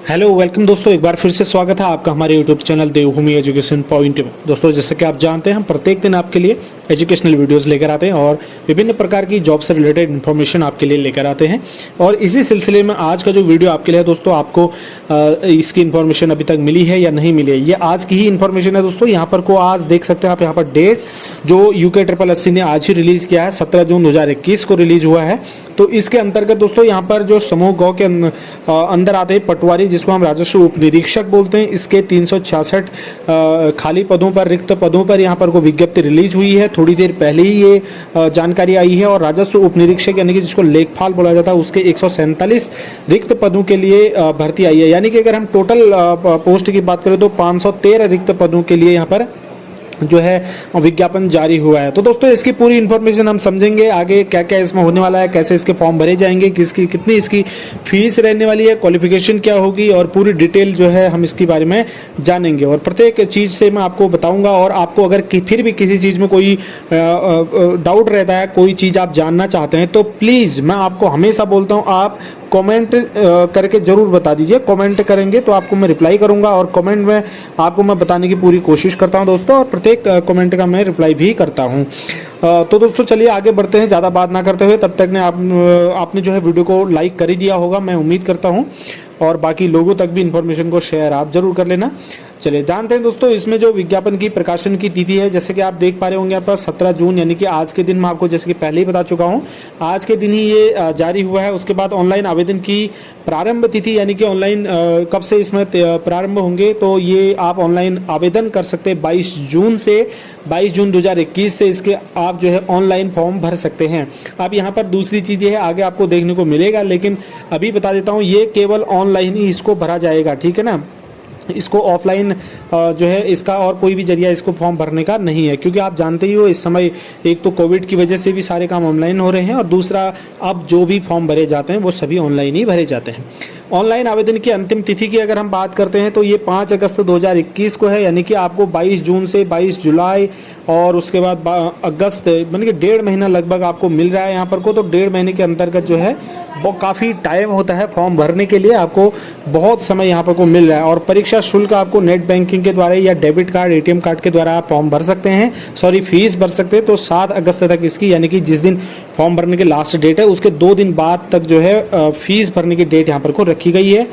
Hello welcome दोस्तों, एक बार फिर से स्वागत है आपका हमारे यूट्यूब चैनल देवभूमि एजुकेशन पॉइंट में। दोस्तों, जैसे कि आप जानते हैं, हम प्रत्येक दिन आपके लिए एजुकेशनल वीडियोस लेकर आते हैं और विभिन्न प्रकार की जॉब से रिलेटेड इन्फॉर्मेशन आपके लिए लेकर आते हैं। और इसी सिलसिले में आज का जो वीडियो आपके लिए है दोस्तों, आपको इसकी इन्फॉर्मेशन अभी तक मिली है या नहीं मिली है, ये आज की ही इन्फॉर्मेशन है दोस्तों। यहाँ पर को आज देख सकते हैं आप, यहाँ पर डेट जो UK SSSC ने आज ही रिलीज़ किया है, 17 जून 2021 को रिलीज हुआ है। तो इसके अंतर्गत दोस्तों यहाँ पर जो समूह गौ के अंदर आते हैं पटवारी, जिसको हम राजस्व उप निरीक्षक बोलते हैं, इसके 366 खाली पदों पर, रिक्त पदों पर यहाँ पर को विज्ञप्ति रिलीज हुई है। थोड़ी देर पहले ही ये जानकारी आई है। और राजस्व उप निरीक्षक यानी कि जिसको लेखपाल बोला जाता है, उसके 147 रिक्त पदों के लिए भर्ती आई है। यानी कि अगर हम टोटल पोस्ट की बात करें तो 513 रिक्त पदों के लिए यहाँ पर जो है विज्ञापन जारी हुआ है। तो दोस्तों, इसकी पूरी इन्फॉर्मेशन हम समझेंगे, आगे क्या क्या इसमें होने वाला है, कैसे इसके फॉर्म भरे जाएंगे, किसकी कितनी इसकी फीस रहने वाली है, क्वालिफिकेशन क्या होगी, और पूरी डिटेल जो है हम इसके बारे में जानेंगे। और प्रत्येक चीज़ से मैं आपको बताऊंगा। और आपको अगर फिर भी किसी चीज़ में कोई डाउट रहता है, कोई चीज़ आप जानना चाहते हैं, तो प्लीज़ मैं आपको हमेशा बोलता हूँ, आप कमेंट करके ज़रूर बता दीजिए। कमेंट करेंगे तो आपको मैं रिप्लाई करूंगा, और कमेंट में आपको मैं बताने की पूरी कोशिश करता हूं दोस्तों, और प्रत्येक कमेंट का मैं रिप्लाई भी करता हूं। तो दोस्तों, चलिए आगे बढ़ते हैं, ज़्यादा बात ना करते हुए। तब तक ने आपने जो है वीडियो को लाइक कर ही दिया होगा, मैं उम्मीद करता हूं, और बाकी लोगों तक भी इन्फॉर्मेशन को शेयर आप जरूर कर लेना। चलिए जानते हैं दोस्तों, इसमें जो विज्ञापन की प्रकाशन की तिथि है, जैसे कि आप देख पा रहे होंगे यहाँ पर 17 जून, यानी कि आज के दिन मैं आपको जैसे कि पहले ही बता चुका हूँ, आज के दिन ही ये जारी हुआ है। उसके बाद ऑनलाइन आवेदन की प्रारंभ तिथि, यानी कि ऑनलाइन कब से इसमें प्रारंभ होंगे, तो ये आप ऑनलाइन आवेदन कर सकते हैं 22 जून 2021 से इसके आप जो है ऑनलाइन फॉर्म भर सकते हैं। अब यहाँ पर दूसरी चीज़ ये है, आगे आपको देखने को मिलेगा, लेकिन अभी बता देता हूँ, ये केवल ऑनलाइन ही इसको भरा जाएगा, ठीक है ना। इसको ऑफलाइन जो है इसका और कोई भी जरिया इसको फॉर्म भरने का नहीं है, क्योंकि आप जानते ही हो इस समय एक तो कोविड की वजह से भी सारे काम ऑनलाइन हो रहे हैं, और दूसरा अब जो भी फॉर्म भरे जाते हैं वो सभी ऑनलाइन ही भरे जाते हैं। ऑनलाइन आवेदन की अंतिम तिथि की अगर हम बात करते हैं तो ये 5 अगस्त 2021 को है, यानी कि आपको 22 जून से 22 जुलाई और उसके बाद अगस्त, यानी कि 1.5 महीना लगभग आपको मिल रहा है यहाँ पर को। तो 1.5 महीने के अंतर्गत जो है वो काफ़ी टाइम होता है फॉर्म भरने के लिए, आपको बहुत समय यहाँ पर को मिल रहा है। और परीक्षा शुल्क आपको नेट बैंकिंग के द्वारा या डेबिट कार्ड, ATM कार्ड के द्वारा आप फॉर्म भर सकते हैं, फीस भर सकते हैं। तो 7 अगस्त तक इसकी, यानी कि जिस दिन फॉर्म भरने की लास्ट डेट है, उसके 2 दिन बाद तक जो है फीस भरने की डेट यहाँ पर को रखी गई है।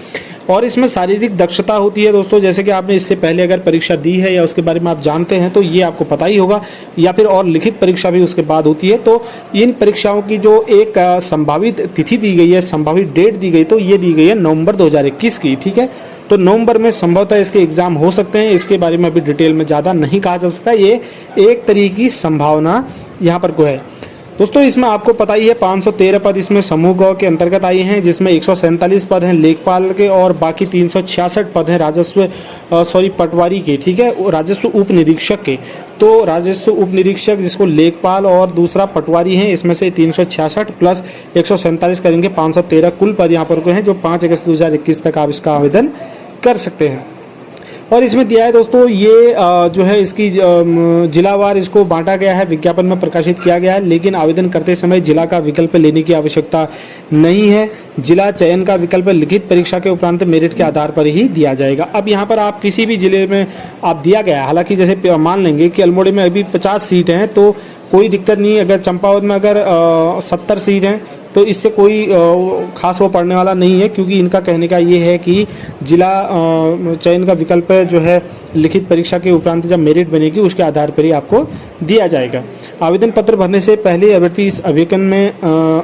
और इसमें शारीरिक दक्षता होती है दोस्तों, जैसे कि आपने इससे पहले अगर परीक्षा दी है या उसके बारे में आप जानते हैं तो ये आपको पता ही होगा, या फिर और लिखित परीक्षा भी उसके बाद होती है। तो इन परीक्षाओं की जो एक संभावित तिथि दी गई है, संभावित डेट दी गई, तो ये दी गई है नवंबर 2021 की, ठीक है। तो नवंबर में संभवतः इसके एग्जाम हो सकते हैं, इसके बारे में अभी डिटेल में ज़्यादा नहीं कहा जा सकता, ये एक तरीके की संभावना यहाँ पर को है दोस्तों। इसमें आपको पता ही है 513 पद इसमें समूह गौ के अंतर्गत आए हैं, जिसमें 147 पद हैं लेखपाल के, और बाकी 366 पद हैं पटवारी के, ठीक है, राजस्व उप निरीक्षक के। तो राजस्व उप निरीक्षक, जिसको लेखपाल और दूसरा पटवारी हैं, इसमें से 366 प्लस 147 करेंगे 513 कुल पद यहाँ पर हैं, जो 5 अगस्त 2021 तक आप इसका आवेदन कर सकते हैं। और इसमें दिया है दोस्तों, ये जो है इसकी जिलावार इसको बांटा गया है, विज्ञापन में प्रकाशित किया गया है, लेकिन आवेदन करते समय जिला का विकल्प लेने की आवश्यकता नहीं है। जिला चयन का विकल्प लिखित परीक्षा के उपरांत मेरिट के आधार पर ही दिया जाएगा। अब यहाँ पर आप किसी भी जिले में आप दिया गया है, हालांकि जैसे मान लेंगे कि अल्मोड़े में अभी 50 सीट हैं, तो कोई दिक्कत नहीं है। अगर चंपावत में अगर 70 सीट हैं, तो इससे कोई खास वो पढ़ने वाला नहीं है, क्योंकि इनका कहने का ये है कि जिला चयन का विकल्प जो है लिखित परीक्षा के उपरांत जब मेरिट बनेगी उसके आधार पर ही आपको दिया जाएगा। आवेदन पत्र भरने से पहले अभ्यर्थी इस अभिलेखन में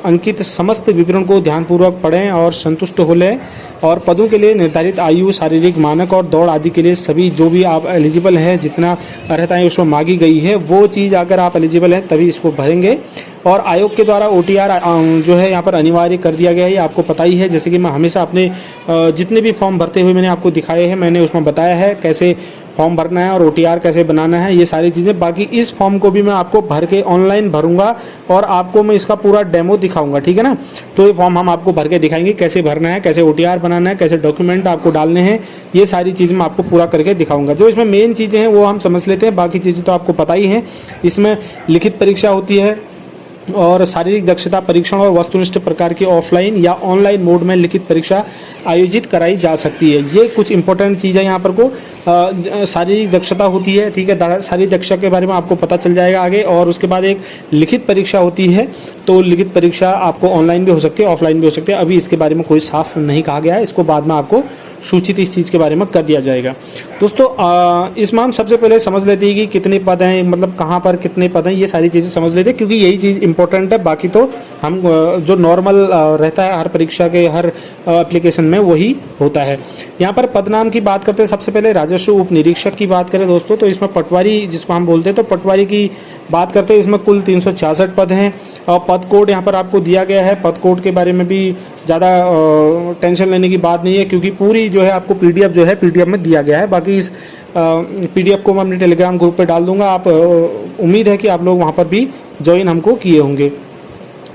अंकित समस्त विवरण को ध्यानपूर्वक पढ़ें और संतुष्ट हो लें। और पदों के लिए निर्धारित आयु, शारीरिक मानक और दौड़ आदि के लिए सभी जो भी आप एलिजिबल हैं, जितना अर्हताएँ उसमें मांगी गई है, वो चीज़ अगर आप एलिजिबल हैं तभी इसको भरेंगे। और आयोग के द्वारा OTR जो है यहाँ पर अनिवार्य कर दिया गया है, ये आपको पता ही है। जैसे कि मैं हमेशा अपने जितने भी फॉर्म भरते हुए मैंने आपको दिखाए हैं, मैंने उसमें बताया है कैसे फॉर्म भरना है और OTR कैसे बनाना है, ये सारी चीज़ें। बाकी इस फॉर्म को भी मैं आपको भर के ऑनलाइन भरूंगा और आपको मैं इसका पूरा डेमो दिखाऊंगा, ठीक है ना। तो ये फॉर्म हम आपको भर के दिखाएंगे, कैसे भरना है, कैसे OTR बनाना है, कैसे डॉक्यूमेंट आपको डालने हैं, ये सारी चीज़ें मैं आपको पूरा करके दिखाऊंगा। जो इसमें मेन चीज़ें हैं वो हम समझ लेते हैं, बाकी चीज़ें तो आपको पता ही हैं। इसमें लिखित परीक्षा होती है, और शारीरिक दक्षता परीक्षण और वस्तुनिष्ठ प्रकार की ऑफलाइन या ऑनलाइन मोड में लिखित परीक्षा आयोजित कराई जा सकती है। ये कुछ इंपॉर्टेंट चीज़ है यहाँ पर को शारीरिक दक्षता होती है, ठीक है, शारीरिक दक्षता के बारे में आपको पता चल जाएगा आगे। और उसके बाद एक लिखित परीक्षा होती है, तो लिखित परीक्षा आपको ऑनलाइन भी हो सकती है, ऑफलाइन भी हो सकती है। अभी इसके बारे में कोई साफ नहीं कहा गया है, इसको बाद में आपको सूचित इस चीज़ के बारे में कर दिया जाएगा। दोस्तों इसमें हम सबसे पहले समझ लेते हैं कि कितने पद हैं, मतलब कहाँ पर कितने पद हैं, ये सारी चीज़ें समझ लेते हैं, क्योंकि यही चीज़ इंपॉर्टेंट है। बाकी तो हम जो नॉर्मल रहता है हर परीक्षा के हर एप्लीकेशन में वही होता है। यहाँ पर पद नाम की बात करते हैं, सबसे पहले राजस्व उप निरीक्षक की बात करें दोस्तों, तो इसमें पटवारी जिसको हम बोलते हैं, तो पटवारी की बात करते हैं, इसमें कुल 366 पद हैं। और पद कोड यहाँ पर आपको दिया गया है। पद कोड के बारे में भी ज़्यादा टेंशन लेने की बात नहीं है, क्योंकि पूरी जो है आपको पीडीएफ जो है पीडीएफ में दिया गया है। बाकी इस पीडीएफ को मैं अपने टेलीग्राम ग्रुप पे डाल दूंगा। आप उम्मीद है कि आप लोग वहाँ पर भी ज्वाइन हमको किए होंगे।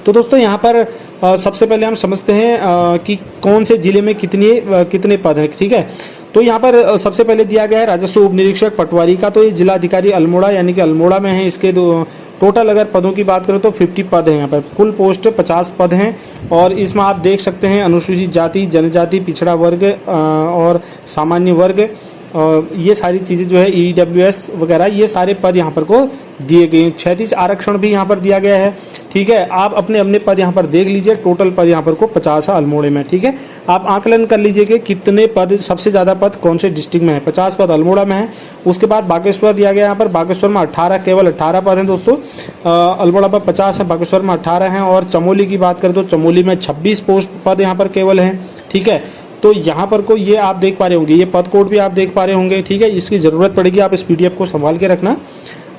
तो दोस्तों यहाँ पर सबसे पहले हम समझते हैं कि कौन से ज़िले में कितने पद हैं, ठीक है। तो यहाँ पर सबसे पहले दिया गया है राजस्व उप निरीक्षक पटवारी का, तो ये जिलाधिकारी अल्मोड़ा यानी कि अल्मोड़ा में है। इसके टोटल अगर पदों की बात करें तो 50 पद हैं। यहाँ पर कुल पोस्ट 50 पद हैं। और इसमें आप देख सकते हैं अनुसूचित जाति, जनजाति, पिछड़ा वर्ग और सामान्य वर्ग, ये सारी चीज़ें जो है EWS वगैरह, ये सारे पद यहाँ पर को दिए गए हैं। क्षैतिज आरक्षण भी यहाँ पर दिया गया है, ठीक है। आप अपने अपने पद यहाँ पर देख लीजिए, टोटल पद यहाँ पर को 50 है अल्मोड़े में, ठीक है। आप आकलन कर लीजिए कि कितने पद, सबसे ज़्यादा पद कौन से डिस्ट्रिक्ट में है। 50 पद अल्मोड़ा में है। उसके बाद बागेश्वर दिया गया यहाँ पर, बागेश्वर में 18, केवल 18 पद हैं दोस्तों। अल्मोड़ा पर 50 है, बागेश्वर में 18 हैं। और चमोली की बात करें तो चमोली में 26 पोस्ट पद यहाँ पर केवल हैं, ठीक है। तो यहाँ पर को ये आप देख पा रहे होंगे, ये पद कोड भी आप देख पा रहे होंगे, ठीक है। इसकी ज़रूरत पड़ेगी, आप इस PDF को संभाल के रखना।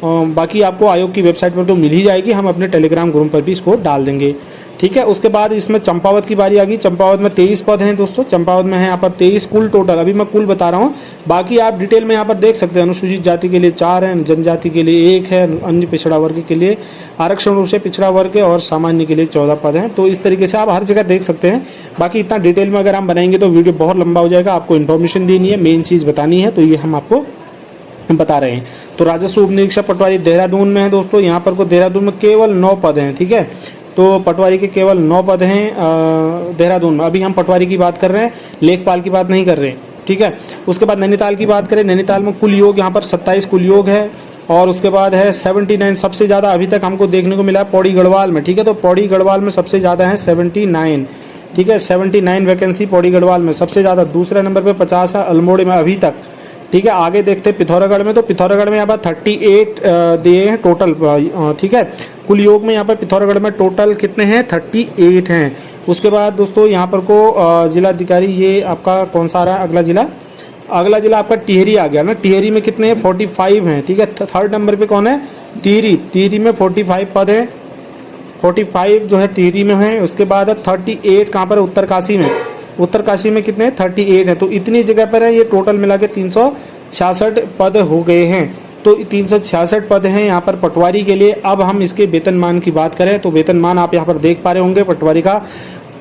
बाकी आपको आयोग की वेबसाइट पर तो मिल ही जाएगी, हम अपने टेलीग्राम ग्रुप पर भी इसको डाल देंगे, ठीक है। उसके बाद इसमें चंपावत की बारी आ गई। चंपावत में 23 पद हैं दोस्तों। चंपावत में है यहाँ पर 23 कुल टोटल, अभी मैं कुल बता रहा हूँ। बाकी आप डिटेल में यहाँ पर देख सकते हैं। अनुसूचित जाति के लिए 4 हैं, जनजाति के लिए 1 है, अन्य पिछड़ा वर्ग के लिए, आरक्षण रूप से पिछड़ा वर्ग और सामान्य के लिए 14 पद हैं। तो इस तरीके से आप हर जगह देख सकते हैं। बाकी इतना डिटेल में अगर हम बनाएंगे तो वीडियो बहुत लंबा हो जाएगा। आपको इन्फॉर्मेशन देनी है, मेन चीज़ बतानी है, तो ये हम आपको बता रहे हैं। तो राजस्व उप निरीक्षक पटवारी देहरादून में है दोस्तों। यहाँ पर को देहरादून में केवल 9 पद हैं, ठीक है। तो पटवारी के केवल 9 पद हैं देहरादून में। अभी हम पटवारी की बात कर रहे हैं, लेखपाल की बात नहीं कर रहे हैं, ठीक है। उसके बाद नैनीताल की बात करें, नैनीताल में कुल योग यहाँ पर 27 कुल योग है। और उसके बाद है 79, सबसे ज़्यादा अभी तक हमको देखने को मिला है पौड़ी गढ़वाल में, ठीक है। तो पौड़ी गढ़वाल में सबसे ज़्यादा है 79, ठीक है। 79 वैकेंसी पौड़ी गढ़वाल में सबसे ज़्यादा। दूसरे नंबर पे 50 है अल्मोड़े में अभी तक, ठीक है। आगे देखते हैं पिथौरागढ़ में, तो पिथौरागढ़ में यहाँ पर 38 दिए हैं टोटल, ठीक है। कुल योग में यहाँ पर पिथौरागढ़ में टोटल कितने हैं, 38 हैं। उसके बाद दोस्तों यहाँ पर को जिलाधिकारी, ये आपका कौन सा आ रहा है अगला जिला आपका टिहरी आ गया ना। टिहरी में कितने हैं, 45 हैं, ठीक है। थर्ड नंबर पे कौन है, टिहरी में 45 पद है। 45 जो है टिहरी में है। उसके बाद है 38 कहाँ पर, उत्तरकाशी में कितने हैं, 38 है। तो इतनी जगह पर है, ये टोटल मिला के 366 पद हो गए हैं। तो 366 पद हैं यहाँ पर पटवारी के लिए। अब हम इसके वेतनमान की बात करें तो वेतनमान आप यहाँ पर देख पा रहे होंगे पटवारी का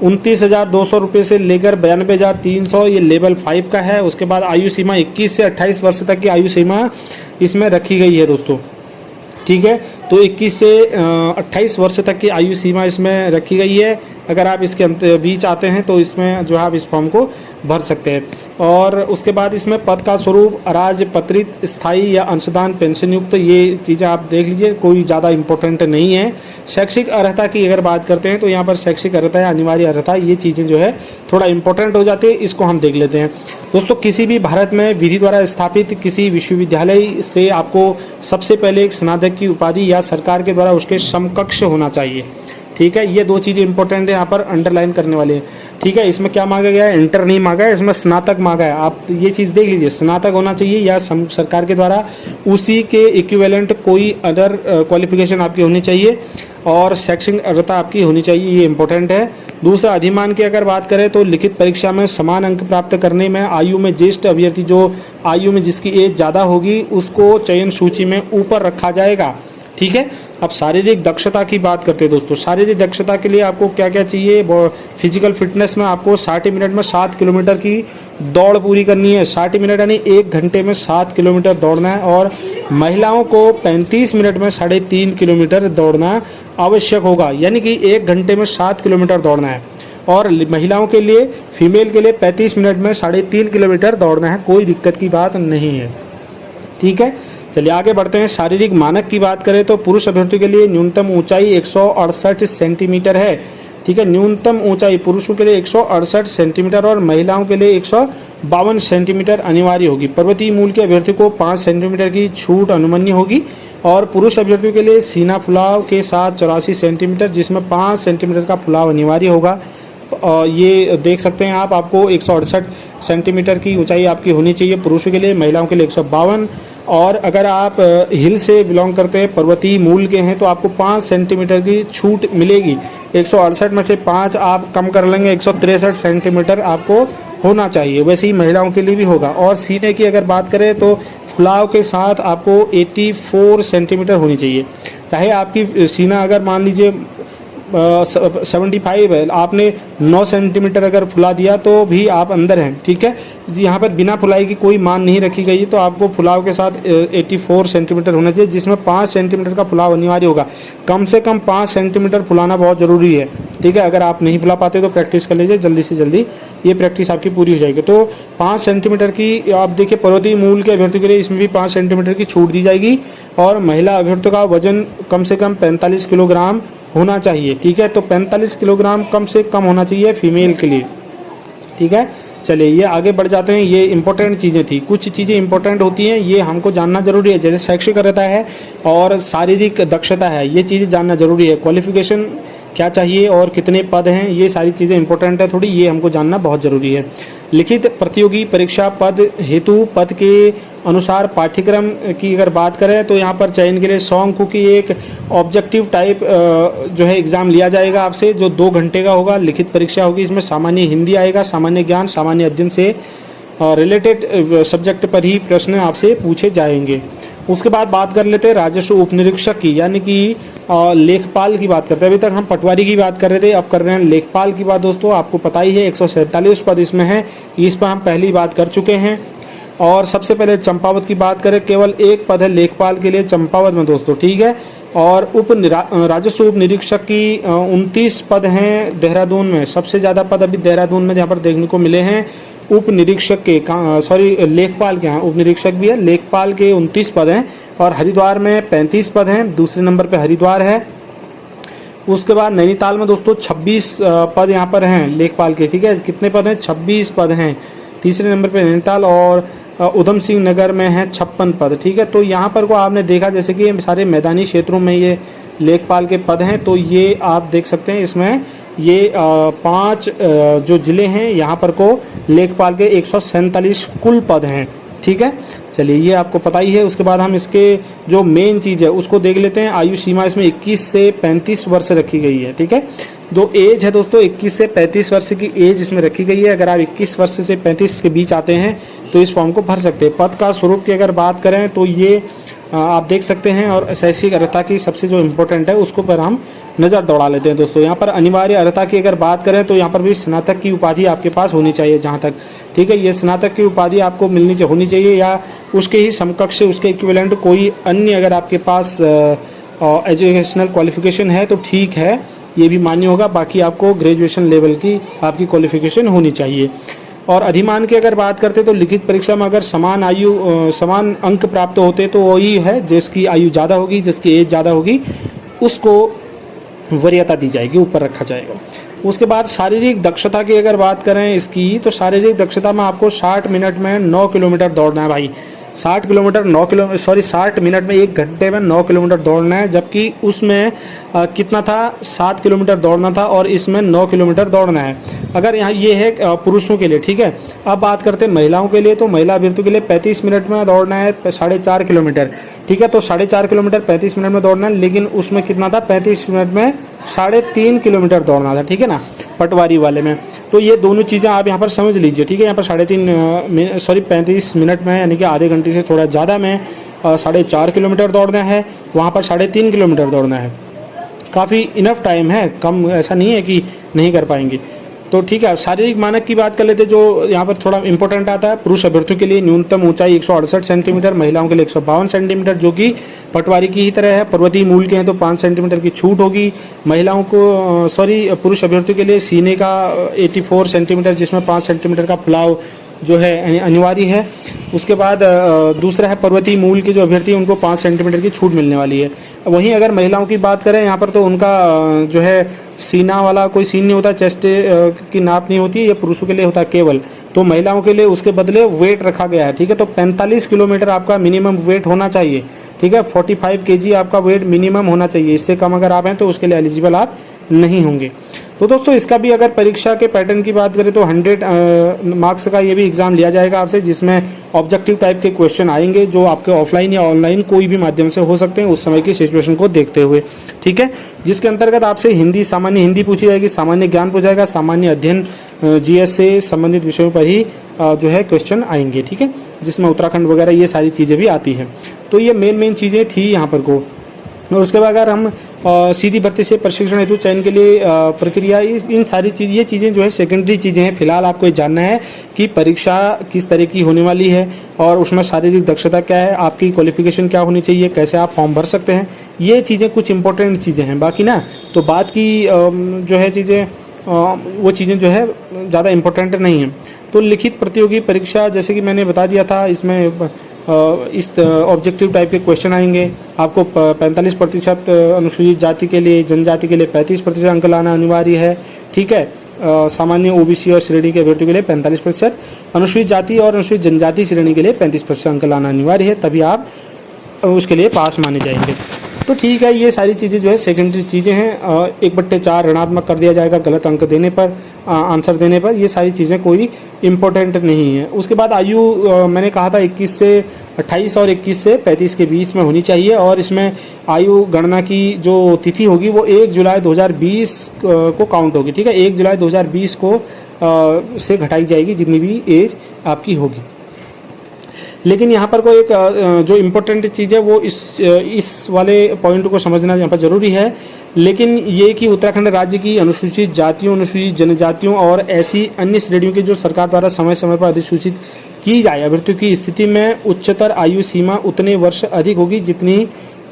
29,200 रुपये से लेकर 92,300, ये लेवल 5 का है। उसके बाद आयु सीमा 21 से 28 वर्ष तक की आयु सीमा इसमें रखी गई है दोस्तों, ठीक है। तो 21 से 28 वर्ष तक की आयु सीमा इसमें रखी गई है। अगर आप इसके बीच आते हैं तो इसमें जो है आप इस फॉर्म को भर सकते हैं। और उसके बाद इसमें पद का स्वरूप अराजपत्रित, स्थायी या अंशदान पेंशन युक्त, ये चीज़ें आप देख लीजिए, कोई ज़्यादा इंपॉर्टेंट नहीं है। शैक्षिक अर्हता की अगर बात करते हैं तो यहाँ पर शैक्षिक अर्हता या अनिवार्य अर्हता, ये चीज़ें जो है थोड़ा इंपॉर्टेंट हो जाती है, इसको हम देख लेते हैं दोस्तों। किसी भी भारत में विधि द्वारा स्थापित किसी विश्वविद्यालय से आपको सबसे पहले एक स्नातक की उपाधि या सरकार के द्वारा उसके समकक्ष होना चाहिए, ठीक है। ये 2 चीज़ें इंपॉर्टेंट है यहाँ पर अंडरलाइन करने वाले हैं, ठीक है। इसमें क्या मांगा गया है, इंटर नहीं मांगा है, इसमें स्नातक मांगा है। आप ये चीज़ देख लीजिए, स्नातक होना चाहिए या सरकार के द्वारा उसी के इक्विवेलेंट कोई अदर क्वालिफिकेशन आपकी होनी चाहिए और शैक्षणिक अर्हता आपकी होनी चाहिए, ये इंपॉर्टेंट है। दूसरा, अधिमान की अगर बात करें तो लिखित परीक्षा में समान अंक प्राप्त करने में आयु में ज्येष्ठ अभ्यर्थी, जो आयु में जिसकी एज ज़्यादा होगी उसको चयन सूची में ऊपर रखा जाएगा, ठीक है। अब शारीरिक दक्षता की बात करते हैं दोस्तों। शारीरिक दक्षता के लिए आपको क्या क्या चाहिए, फिजिकल फिटनेस में आपको 60 मिनट में 7 किलोमीटर की दौड़ पूरी करनी है। 60 मिनट यानी 1 घंटे में 7 किलोमीटर दौड़ना है। और महिलाओं को 35 मिनट में 3.5 किलोमीटर दौड़ना आवश्यक होगा, यानी कि 1 घंटे में 7 किलोमीटर दौड़ना है। और महिलाओं के लिए, फीमेल के लिए 35 मिनट में 3.5 किलोमीटर दौड़ना है, कोई दिक्कत की बात नहीं है। ठीक है, चलिए आगे बढ़ते हैं। शारीरिक मानक की बात करें तो पुरुष अभ्यर्थी के लिए न्यूनतम ऊंचाई 168 सेंटीमीटर है। ठीक है, न्यूनतम ऊंचाई पुरुषों के लिए 168 सेंटीमीटर और महिलाओं के लिए 152 सेंटीमीटर अनिवार्य होगी। पर्वतीय मूल के अभ्यर्थी को 5 सेंटीमीटर की छूट अनुमन्य होगी और पुरुष अभ्यर्थियों के लिए सीना फुलाव के साथ 84 सेंटीमीटर, जिसमें 5 सेंटीमीटर का फुलाव अनिवार्य होगा। ये देख सकते हैं आप, आपको 168 सेंटीमीटर की ऊंचाई आपकी होनी चाहिए पुरुषों के लिए, महिलाओं के लिए 152। और अगर आप हिल से बिलोंग करते हैं, पर्वतीय मूल के हैं, तो आपको 5 सेंटीमीटर की छूट मिलेगी। 168 में से 5 आप कम कर लेंगे, 163 सेंटीमीटर आपको होना चाहिए। वैसे ही महिलाओं के लिए भी होगा। और सीने की अगर बात करें तो फुलाव के साथ आपको 84 सेंटीमीटर होनी चाहिए। चाहे आपकी सीना अगर मान लीजिए 75 है, आपने 9 सेंटीमीटर अगर फुला दिया तो भी आप अंदर हैं। ठीक है, यहाँ पर बिना फुलाई की कोई मान नहीं रखी गई, तो आपको फुलाव के साथ 84 सेंटीमीटर होना चाहिए, जिसमें 5 सेंटीमीटर का फुलाव अनिवार्य होगा। कम से कम 5 सेंटीमीटर फुलाना बहुत ज़रूरी है। ठीक है, अगर आप नहीं फुला पाते तो प्रैक्टिस कर लीजिए, जल्दी से जल्दी ये प्रैक्टिस आपकी पूरी हो जाएगी। तो 5 सेंटीमीटर की आप देखिए, पर्वतीय मूल के अभ्यर्थियों के लिए इसमें भी 5 सेंटीमीटर की छूट दी जाएगी। और महिला अभ्यर्थियों का वजन कम से कम 45 किलोग्राम होना चाहिए। ठीक है, तो 45 किलोग्राम कम से कम होना चाहिए फीमेल के लिए। ठीक है, चलिए ये आगे बढ़ जाते हैं। ये इंपॉर्टेंट चीज़ें थी, कुछ चीज़ें इंपॉर्टेंट होती हैं, ये हमको जानना जरूरी है। जैसे शैक्षिक अर्हता है और शारीरिक दक्षता है, ये चीज़ें जानना जरूरी है। क्वालिफिकेशन क्या चाहिए और कितने पद हैं, ये सारी चीज़ें इंपॉर्टेंट है थोड़ी, ये हमको जानना बहुत ज़रूरी है। लिखित प्रतियोगी परीक्षा पद हेतु पद के अनुसार पाठ्यक्रम की अगर बात करें तो यहाँ पर चयन के लिए 100 अंकों की एक ऑब्जेक्टिव टाइप जो है एग्ज़ाम लिया जाएगा आपसे, जो 2 घंटे का होगा। लिखित परीक्षा होगी, इसमें सामान्य हिंदी आएगा, सामान्य ज्ञान, सामान्य अध्ययन से रिलेटेड सब्जेक्ट पर ही प्रश्न आपसे पूछे जाएंगे। उसके बाद बात कर लेते हैं राजस्व उपनिरीक्षक की, यानी कि लेखपाल की बात करते हैं। अभी तक हम पटवारी की बात कर रहे थे, अब कर रहे हैं लेखपाल की बात। दोस्तों आपको पता ही है 147 पद इसमें है, इस पर हम पहली बात कर चुके हैं। और सबसे पहले चंपावत की बात करें, केवल 1 पद है लेखपाल के लिए चंपावत में दोस्तों। ठीक है, और राजस्व उप निरीक्षक की 29 पद हैं देहरादून में। सबसे ज़्यादा पद अभी देहरादून में यहाँ पर देखने को मिले हैं। उप निरीक्षक के लेखपाल के, यहाँ उप निरीक्षक भी है, लेखपाल के 29 पद हैं। और हरिद्वार में 35 पद हैं, दूसरे नंबर पे हरिद्वार है। उसके बाद नैनीताल में दोस्तों 26 पद यहाँ पर हैं लेखपाल के। ठीक है, कितने पद हैं? 26 पद हैं, तीसरे नंबर पे नैनीताल। और उधम सिंह नगर में है 56 पद। ठीक है, तो यहाँ पर को आपने देखा जैसे कि सारे मैदानी क्षेत्रों में ये लेखपाल के पद हैं, तो ये आप देख सकते हैं इसमें ये 5 जो ज़िले हैं यहाँ पर को लेखपाल के 147 कुल पद हैं। ठीक है, चलिए ये आपको पता ही है। उसके बाद हम इसके जो मेन चीज़ है उसको देख लेते हैं। आयु सीमा इसमें 21 से 35 वर्ष रखी गई है। ठीक है, दो एज है दोस्तों, 21 से 35 वर्ष की एज इसमें रखी गई है। अगर आप 21 वर्ष से 35 के बीच आते हैं तो इस फॉर्म को भर सकते हैं। पद का स्वरूप की अगर बात करें तो ये आप देख सकते हैं। और शैक्षिक अर्हता की सबसे जो इम्पोर्टेंट है उसको पर हम नज़र दौड़ा लेते हैं दोस्तों। यहाँ पर अनिवार्य अर्हता की अगर बात करें तो यहाँ पर भी स्नातक की उपाधि आपके पास होनी चाहिए जहाँ तक। ठीक है, ये स्नातक की उपाधि आपको होनी चाहिए या उसके ही समकक्ष, उसके इक्विवेलेंट कोई अन्य अगर आपके पास एजुकेशनल क्वालिफिकेशन है तो ठीक है, ये भी मान्य होगा। बाकी आपको ग्रेजुएशन लेवल की आपकी क्वालिफिकेशन होनी चाहिए। और अधिमान की अगर बात करते तो लिखित परीक्षा में अगर समान अंक प्राप्त होते तो वही है, जिसकी आयु ज़्यादा होगी, जिसकी एज ज़्यादा होगी, उसको वरीयता दी जाएगी, ऊपर रखा जाएगा। उसके बाद शारीरिक दक्षता की अगर बात करें इसकी, तो शारीरिक दक्षता में आपको 60 मिनट में 9 किलोमीटर दौड़ना है भाई। 60 मिनट में 1 घंटे में 9 किलोमीटर दौड़ना है, जबकि उसमें कितना था, 7 किलोमीटर दौड़ना था और इसमें 9 किलोमीटर दौड़ना है। अगर यहाँ ये है पुरुषों के लिए। ठीक है, अब बात करते हैं महिलाओं के लिए, तो महिला अभ्यर्थियों के लिए 35 मिनट में दौड़ना है 4.5 किलोमीटर। ठीक है, तो 4.5 किलोमीटर 35 मिनट में दौड़ना है, लेकिन उसमें कितना था, 35 मिनट में 3.5 किलोमीटर दौड़ना था। ठीक है ना, पटवारी वाले में। तो ये दोनों चीज़ें आप यहाँ पर समझ लीजिए। ठीक है, यहाँ पर 35 मिनट में यानी कि आधे घंटे से थोड़ा ज़्यादा में 4.5 किलोमीटर दौड़ना है, वहाँ पर 3.5 किलोमीटर दौड़ना है। काफ़ी इनफ टाइम है, कम ऐसा नहीं है कि नहीं कर पाएंगे। तो ठीक है, शारीरिक मानक की बात कर लेते जो यहाँ पर थोड़ा इंपॉर्टेंट आता है। पुरुष अभ्यर्थियों के लिए न्यूनतम ऊंचाई 168 सेंटीमीटर, महिलाओं के लिए 152 सेंटीमीटर, जो कि पटवारी की ही तरह है। पर्वतीय मूल के हैं तो 5 सेंटीमीटर की छूट होगी। महिलाओं को पुरुष अभ्यर्थियों के लिए सीने का 84 सेंटीमीटर, जिसमें 5 सेंटीमीटर का फुलाव जो है अनिवार्य है। उसके बाद दूसरा है पर्वतीय मूल के जो अभ्यर्थी हैं उनको 5 सेंटीमीटर की छूट मिलने वाली है। वहीं अगर महिलाओं की बात करें यहाँ पर तो उनका जो है सीना वाला कोई सीन नहीं होता, चेस्ट की नाप नहीं होती, ये पुरुषों के लिए होता है केवल। तो महिलाओं के लिए उसके बदले वेट रखा गया है, ठीक है। तो 45 किलोमीटर आपका मिनिमम वेट होना चाहिए, ठीक है। 45 kg आपका वेट मिनिमम होना चाहिए, इससे कम अगर आप हैं तो उसके लिए एलिजिबल आप नहीं होंगे। तो दोस्तों इसका भी अगर परीक्षा के पैटर्न की बात करें तो 100 मार्क्स का ये भी एग्जाम लिया जाएगा आपसे, जिसमें ऑब्जेक्टिव टाइप के क्वेश्चन आएंगे जो आपके ऑफलाइन या ऑनलाइन कोई भी माध्यम से हो सकते हैं उस समय की सिचुएशन को देखते हुए, ठीक है। जिसके अंतर्गत आपसे हिंदी, सामान्य हिंदी पूछी जाएगी, सामान्य ज्ञान पूछा जाएगा, सामान्य अध्ययन जीएस से संबंधित विषयों पर ही जो है क्वेश्चन आएंगे, ठीक है, जिसमें उत्तराखंड वगैरह ये सारी चीज़ें भी आती हैं। तो ये मेन चीज़ें थी यहाँ पर को। और उसके बाद अगर हम सीधी भर्ती से प्रशिक्षण हेतु चयन के लिए प्रक्रिया, इन सारी ये चीज़ें जो है सेकेंडरी चीज़ें हैं। फिलहाल आपको ये जानना है कि परीक्षा किस तरह की होने वाली है और उसमें शारीरिक दक्षता क्या है, आपकी क्वालिफिकेशन क्या होनी चाहिए, कैसे आप फॉर्म भर सकते हैं, ये चीज़ें कुछ इंपॉर्टेंट चीज़ें हैं। बाकी ना तो बात की जो है चीज़ें वो चीज़ें जो है ज़्यादा इम्पोर्टेंट नहीं हैं। तो लिखित प्रतियोगी परीक्षा जैसे कि मैंने बता दिया था, इसमें इस ऑब्जेक्टिव टाइप के क्वेश्चन आएंगे। आपको 45% अनुसूचित जाति के लिए, जनजाति के लिए 35% अंक लाना अनिवार्य है, ठीक है। सामान्य ओबीसी और श्रेणी के अभ्यर्थियों के लिए 45%, अनुसूचित जाति और अनुसूचित जनजाति श्रेणी के लिए 35% अंक लाना अनिवार्य है, तभी आप उसके लिए पास माने जाएंगे। तो ठीक है, ये सारी चीज़ें जो है सेकेंडरी चीज़ें हैं। 1/4 ऋणात्मक कर दिया जाएगा गलत अंक देने पर, आंसर देने पर, ये सारी चीज़ें कोई इम्पोर्टेंट नहीं है। उसके बाद आयु मैंने कहा था 21 से 28 और 21 से 35 के बीच में होनी चाहिए। और इसमें आयु गणना की जो तिथि होगी वो 1 जुलाई 2020 को काउंट होगी, ठीक है। 1 जुलाई 2020 को से घटाई जाएगी जितनी भी एज आपकी होगी। लेकिन यहाँ पर कोई एक जो इम्पोर्टेंट चीज़ है वो इस वाले पॉइंट को समझना यहाँ पर ज़रूरी है। लेकिन ये कि उत्तराखंड राज्य की अनुसूचित जातियों, अनुसूचित जनजातियों और ऐसी अन्य श्रेणियों की जो सरकार द्वारा समय समय पर अधिसूचित की जाए अभ्यर्थियों की स्थिति में उच्चतर आयु सीमा उतने वर्ष अधिक होगी जितनी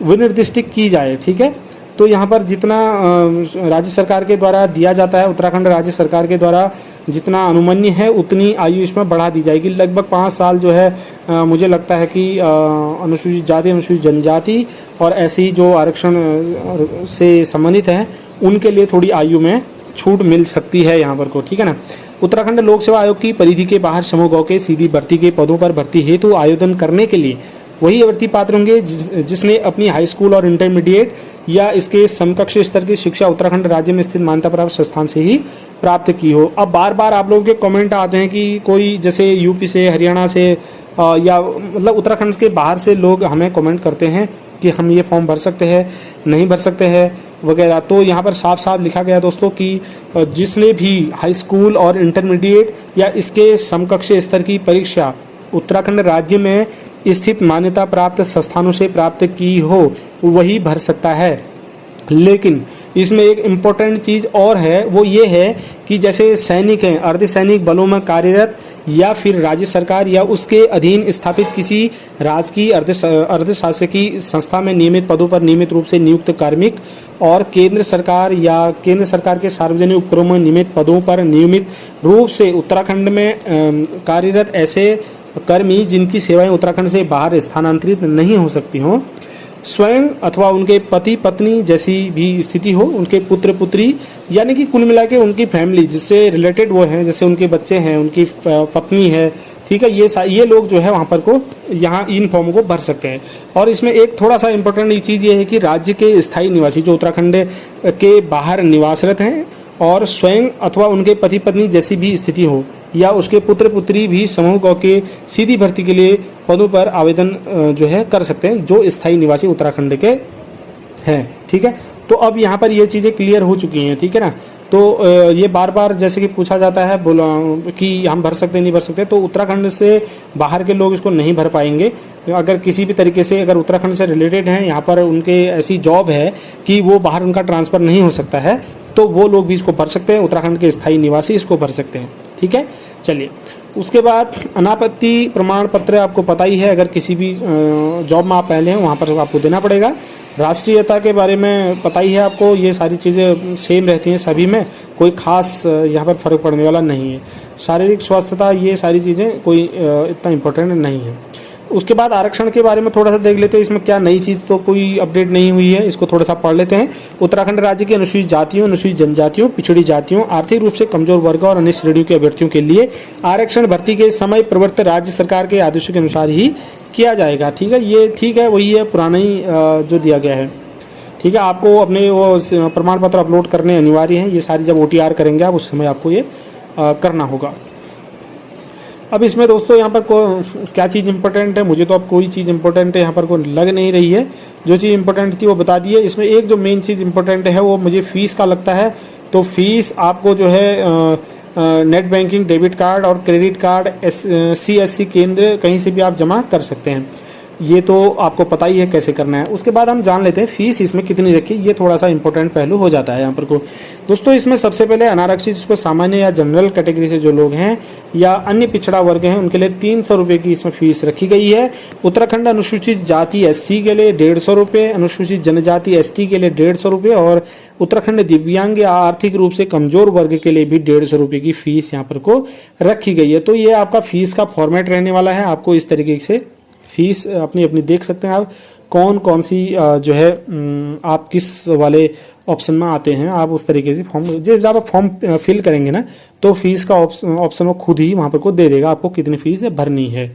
विनिर्दिष्ट की जाए, ठीक है। तो यहाँ पर जितना राज्य सरकार के द्वारा दिया जाता है, उत्तराखंड राज्य सरकार के द्वारा जितना अनुमन्य है उतनी आयु इसमें बढ़ा दी जाएगी। लगभग 5 साल जो है मुझे लगता है कि अनुसूचित जाति, अनुसूचित जनजाति और ऐसी जो आरक्षण से संबंधित हैं उनके लिए थोड़ी आयु में छूट मिल सकती है यहाँ पर को, ठीक है ना। उत्तराखंड लोक सेवा आयोग की परिधि के बाहर समूह गौ के सीधी भर्ती के पदों पर भर्ती हेतु आवेदन करने के लिए वही अभ्यर्थी पात्र होंगे जिसने अपनी हाई स्कूल और इंटरमीडिएट या इसके समकक्ष स्तर की शिक्षा उत्तराखंड राज्य में स्थित मान्यता प्राप्त संस्थान से ही प्राप्त की हो। अब बार बार आप लोगों के कमेंट आते हैं कि कोई जैसे यूपी से, हरियाणा से या मतलब उत्तराखंड के बाहर से लोग हमें कमेंट करते हैं कि हम ये फॉर्म भर सकते हैं, नहीं भर सकते हैं वगैरह। तो यहाँ पर साफ साफ लिखा गया दोस्तों कि जिसने भी हाई स्कूल और इंटरमीडिएट या इसके समकक्ष स्तर की परीक्षा उत्तराखंड राज्य में स्थित मान्यता प्राप्त संस्थानों से प्राप्त की हो वही भर सकता है। लेकिन इसमें एक इम्पोर्टेंट चीज़ और है, वो ये है कि जैसे सैनिक हैं, अर्धसैनिक बलों में कार्यरत या फिर राज्य सरकार या उसके अधीन स्थापित किसी राजकीय अर्धशासकीय संस्था में नियमित पदों पर नियमित रूप से नियुक्त कार्मिक और केंद्र सरकार या केंद्र सरकार के सार्वजनिक उपक्रमों में नियमित पदों पर नियमित रूप से उत्तराखंड में कार्यरत ऐसे कर्मी जिनकी सेवाएं उत्तराखंड से बाहर स्थानांतरित नहीं हो सकती हों, स्वयं अथवा उनके पति पत्नी जैसी भी स्थिति हो, उनके पुत्र पुत्री यानी कि कुल मिला के उनकी फैमिली जिससे रिलेटेड वो हैं, जैसे उनके बच्चे हैं, उनकी पत्नी है, ठीक है, ये लोग जो है वहाँ पर को यहाँ इन फॉर्म को भर सकते हैं। और इसमें एक थोड़ा सा इम्पोर्टेंट चीज़ ये है कि राज्य के स्थायी निवासी जो उत्तराखंड के बाहर निवासरत हैं और स्वयं अथवा उनके पति पत्नी जैसी भी स्थिति हो या उसके पुत्र पुत्री भी समूह गौ के सीधी भर्ती के लिए पदों पर आवेदन जो है कर सकते हैं जो स्थायी निवासी उत्तराखंड के हैं, ठीक है। तो अब यहाँ पर ये चीज़ें क्लियर हो चुकी हैं, ठीक है ना। तो ये बार बार जैसे कि पूछा जाता है बोला कि हम भर सकते नहीं भर सकते, तो उत्तराखंड से बाहर के लोग इसको नहीं भर पाएंगे। अगर किसी भी तरीके से अगर उत्तराखंड से रिलेटेड हैं, यहाँ पर उनके ऐसी जॉब है कि वो बाहर उनका ट्रांसफ़र नहीं हो सकता है, तो वो लोग भी इसको भर सकते हैं, उत्तराखंड के स्थायी निवासी इसको भर सकते हैं। ठीक है, चलिए उसके बाद अनापत्ति प्रमाण पत्र आपको पता ही है, अगर किसी भी जॉब में आप पहले हैं वहाँ पर आपको देना पड़ेगा। राष्ट्रीयता के बारे में पता ही है आपको, ये सारी चीज़ें सेम रहती हैं सभी में, कोई खास यहाँ पर फर्क पड़ने वाला नहीं है। शारीरिक स्वास्थ्यता, ये सारी चीज़ें कोई इतना इम्पोर्टेंट नहीं है। उसके बाद आरक्षण के बारे में थोड़ा सा देख लेते हैं, इसमें क्या नई चीज़ तो कोई अपडेट नहीं हुई है, इसको थोड़ा सा पढ़ लेते हैं। उत्तराखंड राज्य की अनुसूचित जातियों, अनुसूचित जनजातियों, पिछड़ी जातियों, आर्थिक रूप से कमजोर वर्ग और अन्य श्रेणियों के अभ्यर्थियों के लिए आरक्षण भर्ती के समय प्रवर्तित राज्य सरकार के आदेशों के अनुसार ही किया जाएगा। ठीक है, ये ठीक है, वही है पुराना ही जो दिया गया है। ठीक है, आपको अपने वो प्रमाण पत्र अपलोड करने अनिवार्य हैं, ये सारी जब OTR करेंगे आप उस समय आपको ये करना होगा। अब इसमें दोस्तों यहाँ पर क्या चीज़ इंपॉर्टेंट है, मुझे तो अब कोई चीज़ इंपॉर्टेंट है यहाँ पर कोई लग नहीं रही है। जो चीज़ इंपॉर्टेंट थी वो बता दी है। इसमें एक जो मेन चीज़ इंपॉर्टेंट है वो मुझे फ़ीस का लगता है। तो फीस आपको जो है नेट बैंकिंग, डेबिट कार्ड और क्रेडिट कार्ड, CSC केंद्र कहीं से भी आप जमा कर सकते हैं। ये तो आपको पता ही है कैसे करना है। उसके बाद हम जान लेते हैं फीस इसमें कितनी रखी, ये थोड़ा सा इंपॉर्टेंट पहलू हो जाता है यहाँ पर को। दोस्तों इसमें सबसे पहले अनारक्षित, जिसको सामान्य या जनरल कैटेगरी से जो लोग हैं या अन्य पिछड़ा वर्ग हैं उनके लिए 300 रुपये की इसमें फीस रखी गई है। उत्तराखंड अनुसूचित जाति SC के लिए 150 रुपये, अनुसूचित जनजाति ST के लिए 150 रुपये और उत्तराखंड दिव्यांग या आर्थिक रूप से कमजोर वर्ग के लिए भी 150 रुपये की फीस यहाँ पर को रखी गई है। तो ये आपका फीस का फॉर्मेट रहने वाला है। आपको इस तरीके से फीस अपनी अपनी देख सकते हैं आप, कौन कौन सी जो है आप किस वाले ऑप्शन में आते हैं, आप उस तरीके से फॉर्म जब आप फॉर्म फिल करेंगे ना तो फीस का ऑप्शन वो खुद ही वहाँ पर को दे देगा आपको कितनी फीस भरनी है।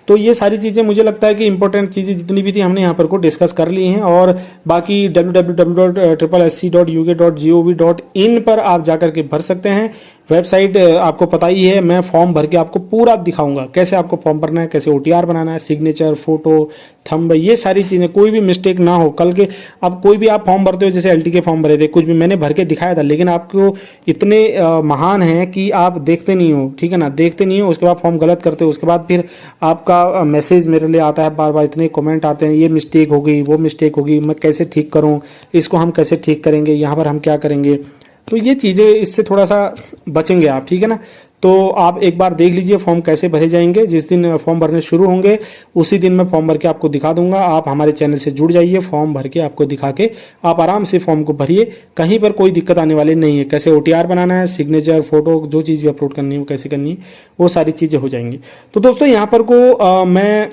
तो ये सारी चीज़ें मुझे लगता है कि इंपॉर्टेंट चीज़ें जितनी भी थी हमने यहाँ पर को डिस्कस कर ली हैं। और बाकी www.sc.uk.gov.in पर आप जाकर के भर सकते हैं। वेबसाइट आपको पता ही है, मैं फॉर्म भर के आपको पूरा दिखाऊंगा कैसे आपको फॉर्म भरना है, कैसे OTR बनाना है, सिग्नेचर, फोटो, थंब, ये सारी चीज़ें, कोई भी मिस्टेक ना हो। कल के अब कोई भी आप फॉर्म भरते हो, जैसे LT के फॉर्म भरे थे, कुछ भी मैंने भर के दिखाया था, लेकिन आपको इतने महान हैं कि आप देखते नहीं हो। ठीक है ना, देखते नहीं हो, उसके बाद फॉर्म गलत करते हो, उसके बाद फिर आपका मैसेज मेरे लिए आता है बार बार, इतने कमेंट आते हैं, ये मिस्टेक हो गई, वो मिस्टेक होगी, मैं कैसे ठीक करूँ, इसको हम कैसे ठीक करेंगे, यहाँ पर हम क्या करेंगे। तो ये चीज़ें, इससे थोड़ा सा बचेंगे आप। ठीक है ना, तो आप एक बार देख लीजिए फॉर्म कैसे भरे जाएंगे। जिस दिन फॉर्म भरने शुरू होंगे उसी दिन मैं फॉर्म भर के आपको दिखा दूंगा। आप हमारे चैनल से जुड़ जाइए, फॉर्म भर के आपको दिखा के आप आराम से फॉर्म को भरिए, कहीं पर कोई दिक्कत आने वाली नहीं है। कैसे OTR बनाना है, सिग्नेचर, फोटो, जो चीज़ भी अपलोड करनी है वो कैसे करनी है, वो सारी चीज़ें हो जाएंगी। तो दोस्तों यहाँ पर को मैं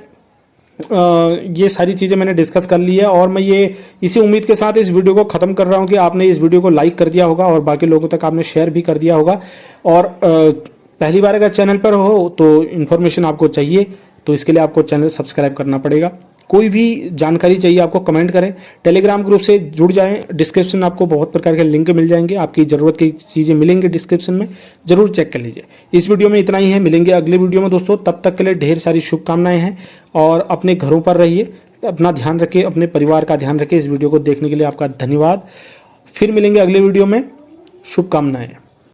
ये सारी चीज़ें मैंने डिस्कस कर ली है और मैं ये इसी उम्मीद के साथ इस वीडियो को ख़त्म कर रहा हूँ कि आपने इस वीडियो को लाइक कर दिया होगा और बाकी लोगों तक आपने शेयर भी कर दिया होगा। और पहली बार अगर चैनल पर हो तो इन्फॉर्मेशन आपको चाहिए तो इसके लिए आपको चैनल सब्सक्राइब करना पड़ेगा। कोई भी जानकारी चाहिए आपको कमेंट करें, टेलीग्राम ग्रुप से जुड़ जाएं, डिस्क्रिप्शन में आपको बहुत प्रकार के लिंक मिल जाएंगे, आपकी ज़रूरत की चीज़ें मिलेंगी डिस्क्रिप्शन में, जरूर चेक कर लीजिए। इस वीडियो में इतना ही है, मिलेंगे अगले वीडियो में दोस्तों, तब तक के लिए ढेर सारी शुभकामनाएं हैं और अपने घरों पर रहिए, अपना ध्यान रखिए, अपने परिवार का ध्यान रखिए। इस वीडियो को देखने के लिए आपका धन्यवाद। फिर मिलेंगे अगले वीडियो में, शुभकामनाएं।